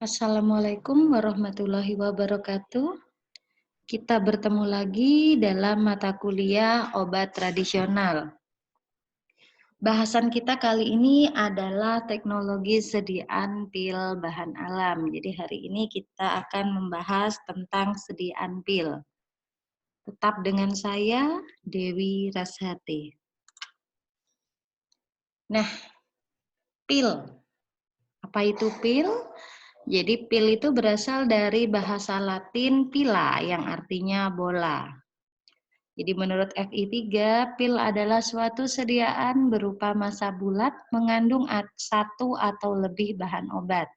Assalamualaikum warahmatullahi wabarakatuh. Kita bertemu lagi dalam mata kuliah obat tradisional. Bahasan kita kali ini adalah teknologi sediaan pil bahan alam. Jadi hari ini kita akan membahas tentang sediaan pil. Tetap dengan saya, Dewi Rashati. Nah, pil. Apa itu pil? Jadi pil itu berasal dari bahasa Latin pila yang artinya bola. Jadi menurut FI3, pil adalah suatu sediaan berupa massa bulat mengandung satu atau lebih bahan obat.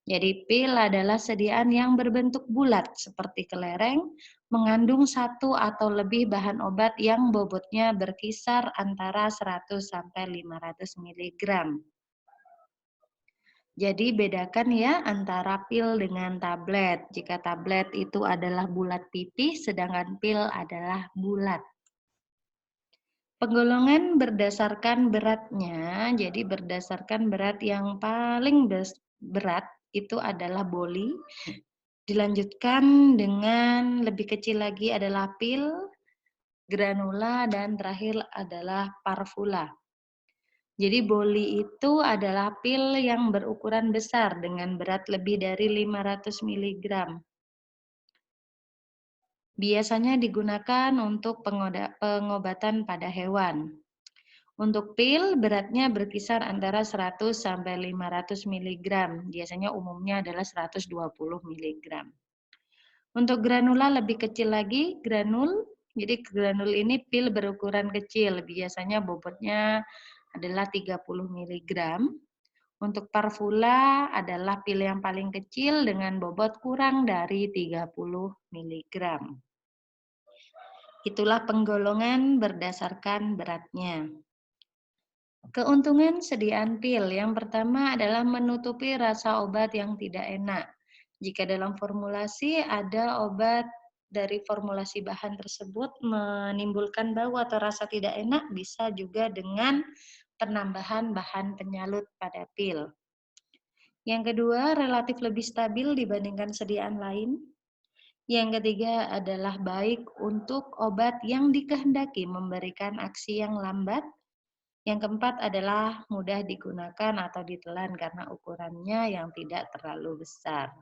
Jadi pil adalah sediaan yang berbentuk bulat seperti kelereng, mengandung satu atau lebih bahan obat yang bobotnya berkisar antara 100 sampai 500 mg. Jadi bedakan ya antara pil dengan tablet. Jika tablet itu adalah bulat pipih, sedangkan pil adalah bulat. Penggolongan berdasarkan beratnya, jadi berdasarkan berat yang paling berat itu adalah boli. Dilanjutkan dengan lebih kecil lagi adalah pil, granula, dan terakhir adalah parvula. Jadi boli itu adalah pil yang berukuran besar dengan berat lebih dari 500 mg. Biasanya digunakan untuk pengobatan pada hewan. Untuk pil beratnya berkisar antara 100 sampai 500 mg. Biasanya umumnya adalah 120 mg. Untuk granula lebih kecil lagi, granul. Jadi granul ini pil berukuran kecil, biasanya bobotnya adalah 30 mg. Untuk parvula adalah pil yang paling kecil dengan bobot kurang dari 30 mg. Itulah penggolongan berdasarkan beratnya. Keuntungan sediaan pil yang pertama adalah menutupi rasa obat yang tidak enak. Jika dalam formulasi ada obat dari formulasi bahan tersebut menimbulkan bau atau rasa tidak enak, bisa juga dengan penambahan bahan penyalut pada pil. Yang kedua, relatif lebih stabil dibandingkan sediaan lain. Yang ketiga adalah baik untuk obat yang dikehendaki memberikan aksi yang lambat. Yang keempat adalah mudah digunakan atau ditelan karena ukurannya yang tidak terlalu besar.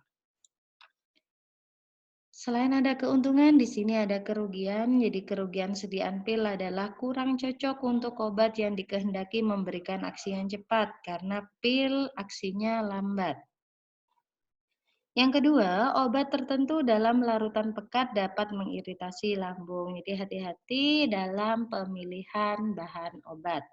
Selain ada keuntungan, di sini ada kerugian. Jadi kerugian sediaan pil adalah kurang cocok untuk obat yang dikehendaki memberikan aksi yang cepat karena pil aksinya lambat. Yang kedua, obat tertentu dalam larutan pekat dapat mengiritasi lambung. Jadi hati-hati dalam pemilihan bahan obat.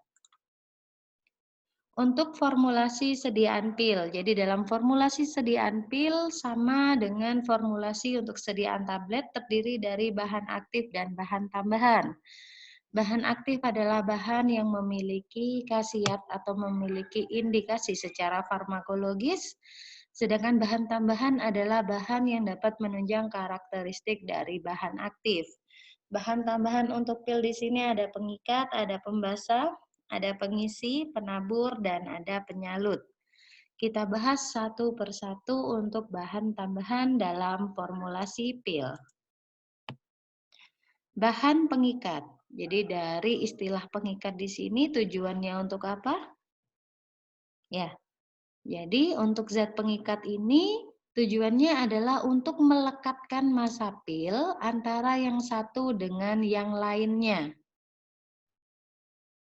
Untuk formulasi sediaan pil, jadi dalam formulasi sediaan pil sama dengan formulasi untuk sediaan tablet terdiri dari bahan aktif dan bahan tambahan. Bahan aktif adalah bahan yang memiliki khasiat atau memiliki indikasi secara farmakologis, sedangkan bahan tambahan adalah bahan yang dapat menunjang karakteristik dari bahan aktif. Bahan tambahan untuk pil di sini ada pengikat, ada pembasah, ada pengisi, penabur, dan ada penyalut. Kita bahas satu persatu untuk bahan tambahan dalam formulasi pil. Bahan pengikat. Jadi dari istilah pengikat di sini tujuannya untuk apa? Ya. Jadi untuk zat pengikat ini tujuannya adalah untuk melekatkan massa pil antara yang satu dengan yang lainnya.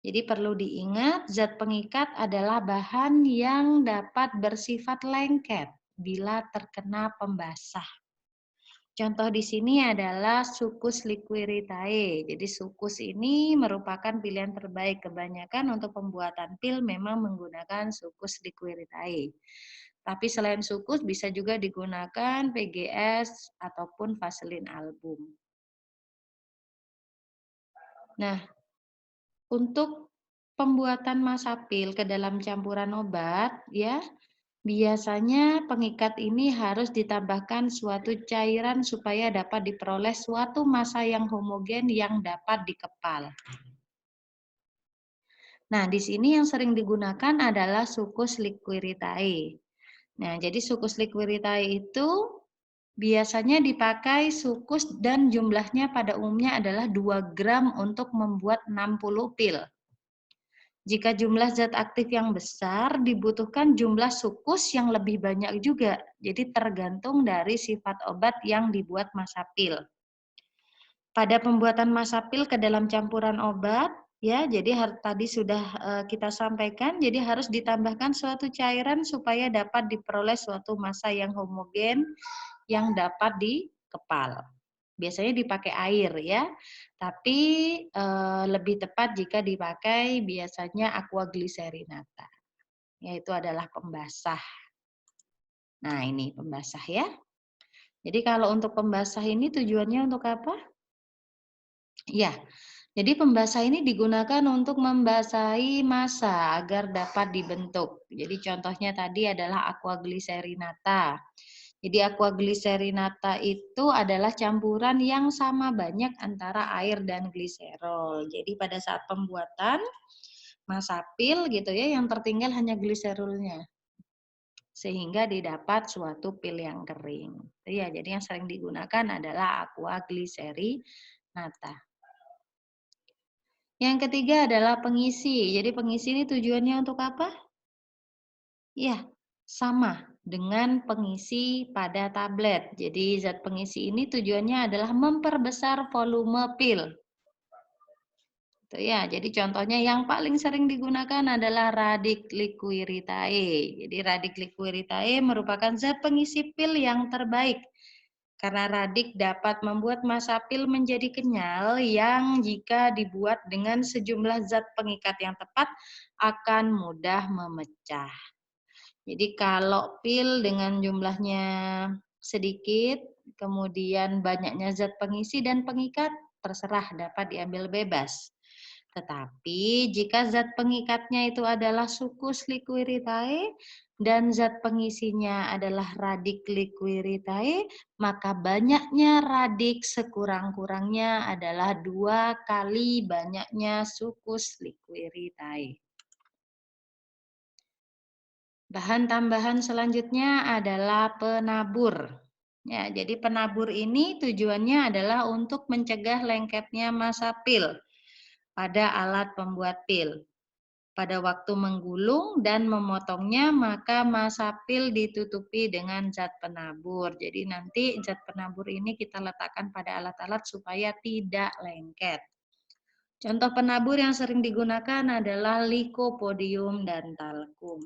Jadi perlu diingat, zat pengikat adalah bahan yang dapat bersifat lengket bila terkena pembasah. Contoh di sini adalah sucus liquiritae. Jadi sucus ini merupakan pilihan terbaik. Kebanyakan untuk pembuatan pil memang menggunakan sucus liquiritae. Tapi selain sucus bisa juga digunakan PGS ataupun Vaseline album. Nah, untuk pembuatan massa pil ke dalam campuran obat, ya, biasanya pengikat ini harus ditambahkan suatu cairan supaya dapat diperoleh suatu massa yang homogen yang dapat dikepal. Nah, di sini yang sering digunakan adalah sucus liquiritae. Nah, jadi sukus liquiritae itu biasanya dipakai sukus dan jumlahnya pada umumnya adalah 2 gram untuk membuat 60 pil. Jika jumlah zat aktif yang besar, dibutuhkan jumlah sukus yang lebih banyak juga. Jadi tergantung dari sifat obat yang dibuat masapil. Pada pembuatan masapil ke dalam campuran obat, ya, jadi tadi sudah kita sampaikan, jadi harus ditambahkan suatu cairan supaya dapat diperoleh suatu massa yang homogen yang dapat dikepal. Biasanya dipakai air ya, tapi lebih tepat jika dipakai biasanya aqua glycerinata, yaitu adalah pembasah. Nah, ini pembasah ya. Jadi kalau untuk pembasah ini tujuannya untuk apa? Ya, jadi pembasah ini digunakan untuk membasahi massa agar dapat dibentuk. Jadi contohnya tadi adalah aqua glycerinata. Jadi aqua glycerinata itu adalah campuran yang sama banyak antara air dan gliserol. Jadi pada saat pembuatan masapil gitu ya, yang tertinggal hanya gliserolnya. Sehingga didapat suatu pil yang kering. Ya, jadi yang sering digunakan adalah aqua glycerinata. Yang ketiga adalah pengisi. Jadi pengisi ini tujuannya untuk apa? Ya, sama dengan pengisi pada tablet. Jadi zat pengisi ini tujuannya adalah memperbesar volume pil. Itu ya, jadi contohnya yang paling sering digunakan adalah radik liquiritae. Jadi radik liquiritae merupakan zat pengisi pil yang terbaik. Karena radik dapat membuat massa pil menjadi kenyal yang jika dibuat dengan sejumlah zat pengikat yang tepat akan mudah memecah. Jadi kalau pil dengan jumlahnya sedikit, kemudian banyaknya zat pengisi dan pengikat, terserah dapat diambil bebas. Tetapi jika zat pengikatnya itu adalah sukus liquiritae dan zat pengisinya adalah radik liquiritae, maka banyaknya radik sekurang-kurangnya adalah 2 kali banyaknya sukus liquiritae. Bahan tambahan selanjutnya adalah penabur. Ya, jadi penabur ini tujuannya adalah untuk mencegah lengketnya massa pil pada alat pembuat pil. Pada waktu menggulung dan memotongnya, maka massa pil ditutupi dengan zat penabur. Jadi nanti zat penabur ini kita letakkan pada alat-alat supaya tidak lengket. Contoh penabur yang sering digunakan adalah lycopodium dan talkum.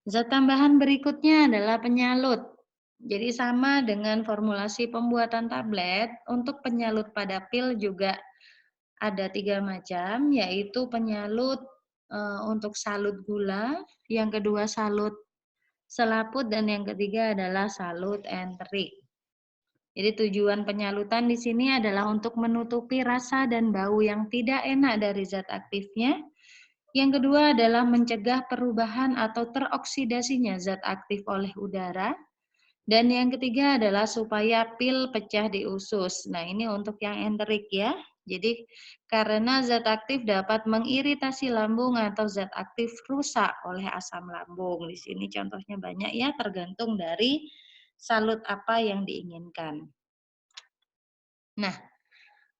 Zat tambahan berikutnya adalah penyalut. Jadi sama dengan formulasi pembuatan tablet, untuk penyalut pada pil juga ada 3 macam, yaitu penyalut untuk salut gula, yang kedua salut selaput, dan yang ketiga adalah salut enterik. Jadi tujuan penyalutan di sini adalah untuk menutupi rasa dan bau yang tidak enak dari zat aktifnya. Yang kedua adalah mencegah perubahan atau teroksidasinya zat aktif oleh udara. Dan yang ketiga adalah supaya pil pecah di usus. Nah, ini untuk yang enterik ya. Jadi karena zat aktif dapat mengiritasi lambung atau zat aktif rusak oleh asam lambung. Di sini contohnya banyak ya, tergantung dari salut apa yang diinginkan. Nah,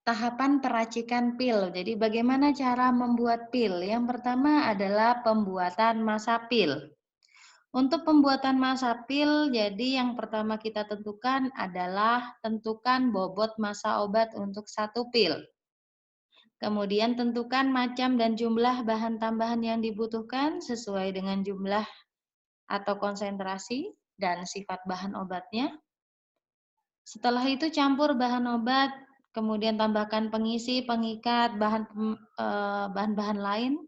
tahapan peracikan pil. Jadi bagaimana cara membuat pil? Yang pertama adalah pembuatan massa pil. Untuk pembuatan massa pil, jadi yang pertama kita tentukan adalah tentukan bobot massa obat untuk 1 pil. Kemudian tentukan macam dan jumlah bahan tambahan yang dibutuhkan sesuai dengan jumlah atau konsentrasi dan sifat bahan obatnya. Setelah itu campur bahan obat, kemudian tambahkan pengisi, pengikat, bahan-bahan lain.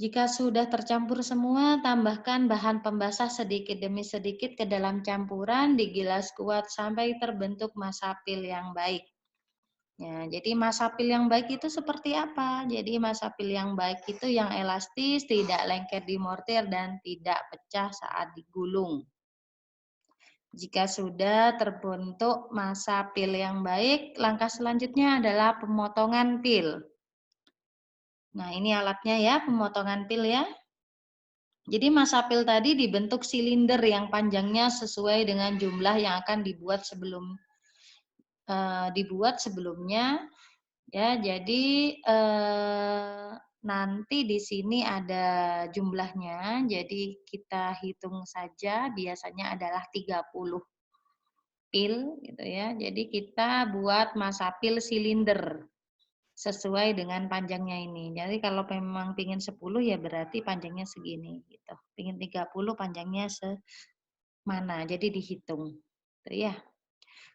Jika sudah tercampur semua, tambahkan bahan pembasah sedikit demi sedikit ke dalam campuran, digilas kuat sampai terbentuk massa pil yang baik. Ya, jadi massa pil yang baik itu seperti apa? Jadi massa pil yang baik itu yang elastis, tidak lengket di mortir, dan tidak pecah saat digulung. Jika sudah terbentuk massa pil yang baik, langkah selanjutnya adalah pemotongan pil. Nah, ini alatnya ya, pemotongan pil ya. Jadi masa pil tadi dibentuk silinder yang panjangnya sesuai dengan jumlah yang akan dibuat sebelumnya ya. Jadi nanti di sini ada jumlahnya. Jadi kita hitung saja biasanya adalah 30 pil gitu ya. Jadi kita buat masa pil silinder sesuai dengan panjangnya ini. Jadi kalau memang pingin 10 ya berarti panjangnya segini gitu. Pingin 30 panjangnya semana. Jadi dihitung. Gitu ya.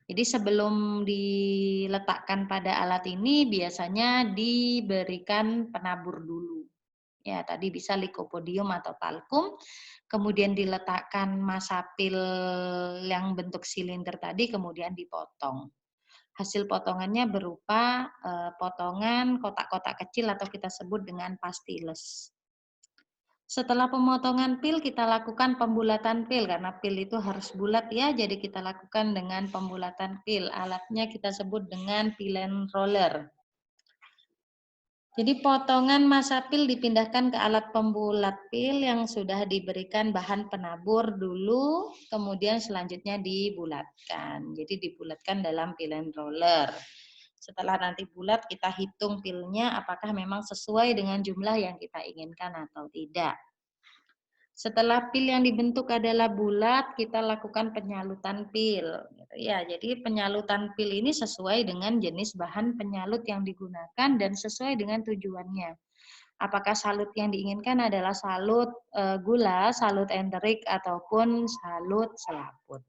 Jadi sebelum diletakkan pada alat ini biasanya diberikan penabur dulu. Ya, tadi bisa likopodium atau talkum, kemudian diletakkan masa pil yang bentuk silinder tadi, kemudian dipotong. Hasil potongannya berupa potongan kotak-kotak kecil atau kita sebut dengan pastiles. Setelah pemotongan pil, kita lakukan pembulatan pil, karena pil itu harus bulat ya, jadi kita lakukan dengan pembulatan pil. Alatnya kita sebut dengan pilen roller. Jadi potongan masa pil dipindahkan ke alat pembulat pil yang sudah diberikan bahan penabur dulu, kemudian selanjutnya dibulatkan. Jadi dibulatkan dalam pilen roller. Setelah nanti bulat, kita hitung pilnya apakah memang sesuai dengan jumlah yang kita inginkan atau tidak. Setelah pil yang dibentuk adalah bulat, kita lakukan penyalutan pil. Ya, jadi penyalutan pil ini sesuai dengan jenis bahan penyalut yang digunakan dan sesuai dengan tujuannya. Apakah salut yang diinginkan adalah salut gula, salut enterik, ataupun salut selaput.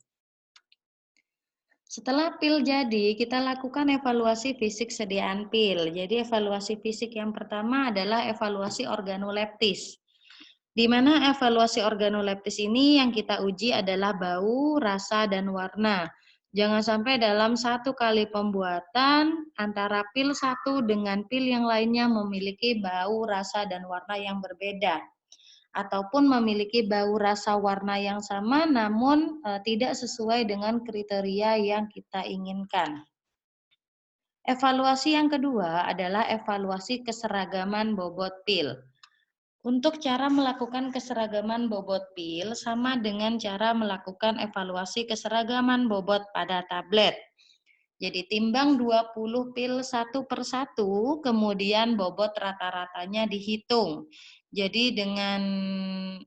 Setelah pil jadi, kita lakukan evaluasi fisik sediaan pil. Jadi evaluasi fisik yang pertama adalah evaluasi organoleptis. Di mana evaluasi organoleptis ini yang kita uji adalah bau, rasa, dan warna. Jangan sampai dalam satu kali pembuatan antara pil satu dengan pil yang lainnya memiliki bau, rasa, dan warna yang berbeda. Ataupun memiliki bau, rasa, warna yang sama namun tidak sesuai dengan kriteria yang kita inginkan. Evaluasi yang kedua adalah evaluasi keseragaman bobot pil. Untuk cara melakukan keseragaman bobot pil sama dengan cara melakukan evaluasi keseragaman bobot pada tablet. Jadi timbang 20 pil satu per satu, kemudian bobot rata-ratanya dihitung. Jadi dengan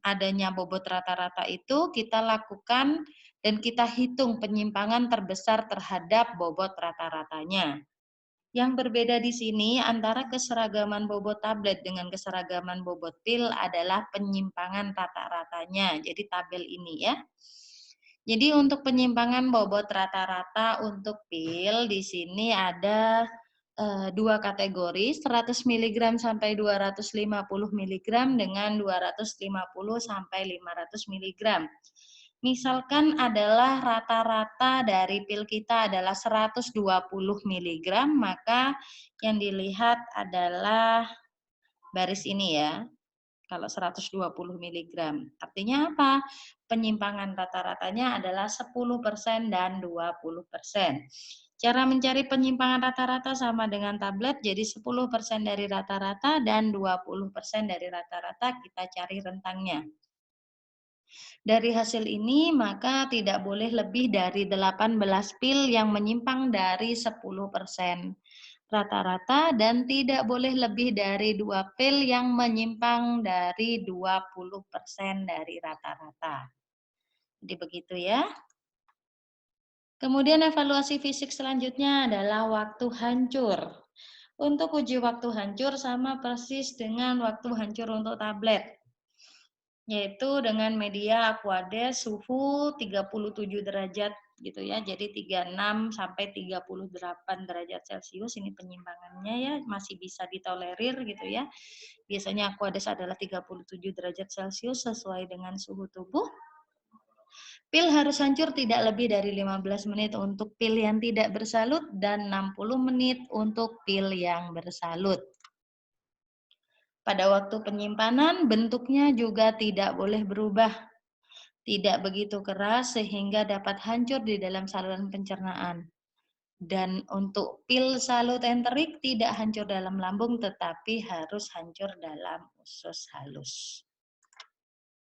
adanya bobot rata-rata itu kita lakukan dan kita hitung penyimpangan terbesar terhadap bobot rata-ratanya. Yang berbeda di sini antara keseragaman bobot tablet dengan keseragaman bobot pil adalah penyimpangan rata-ratanya. Jadi tabel ini ya. Jadi untuk penyimpangan bobot rata-rata untuk pil di sini ada dua kategori, 100 mg sampai 250 mg dengan 250 sampai 500 mg. Misalkan adalah rata-rata dari pil kita adalah 120 mg, maka yang dilihat adalah baris ini ya. Kalau 120 mg. Artinya apa? Penyimpangan rata-ratanya adalah 10% dan 20%. Cara mencari penyimpangan rata-rata sama dengan tablet, jadi 10% dari rata-rata dan 20% dari rata-rata kita cari rentangnya. Dari hasil ini, maka tidak boleh lebih dari 18 pil yang menyimpang dari 10% rata-rata dan tidak boleh lebih dari 2 pil yang menyimpang dari 20% dari rata-rata. Jadi begitu ya. Kemudian evaluasi fisik selanjutnya adalah waktu hancur. Untuk uji waktu hancur sama persis dengan waktu hancur untuk tablet, yaitu dengan media Aquades suhu 37 derajat gitu ya. Jadi 36 sampai 38 derajat Celcius ini penyimpangannya ya, masih bisa ditolerir gitu ya. Biasanya Aquades adalah 37 derajat Celcius sesuai dengan suhu tubuh. Pil harus hancur tidak lebih dari 15 menit untuk pil yang tidak bersalut dan 60 menit untuk pil yang bersalut. Pada waktu penyimpanan, bentuknya juga tidak boleh berubah. Tidak begitu keras sehingga dapat hancur di dalam saluran pencernaan. Dan untuk pil salut enterik tidak hancur dalam lambung tetapi harus hancur dalam usus halus.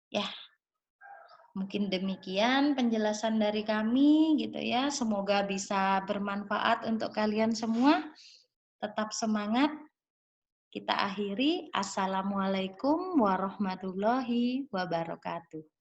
Ya, mungkin demikian penjelasan dari kami gitu ya. Semoga bisa bermanfaat untuk kalian semua. Tetap semangat. Kita akhiri. Assalamualaikum warahmatullahi wabarakatuh.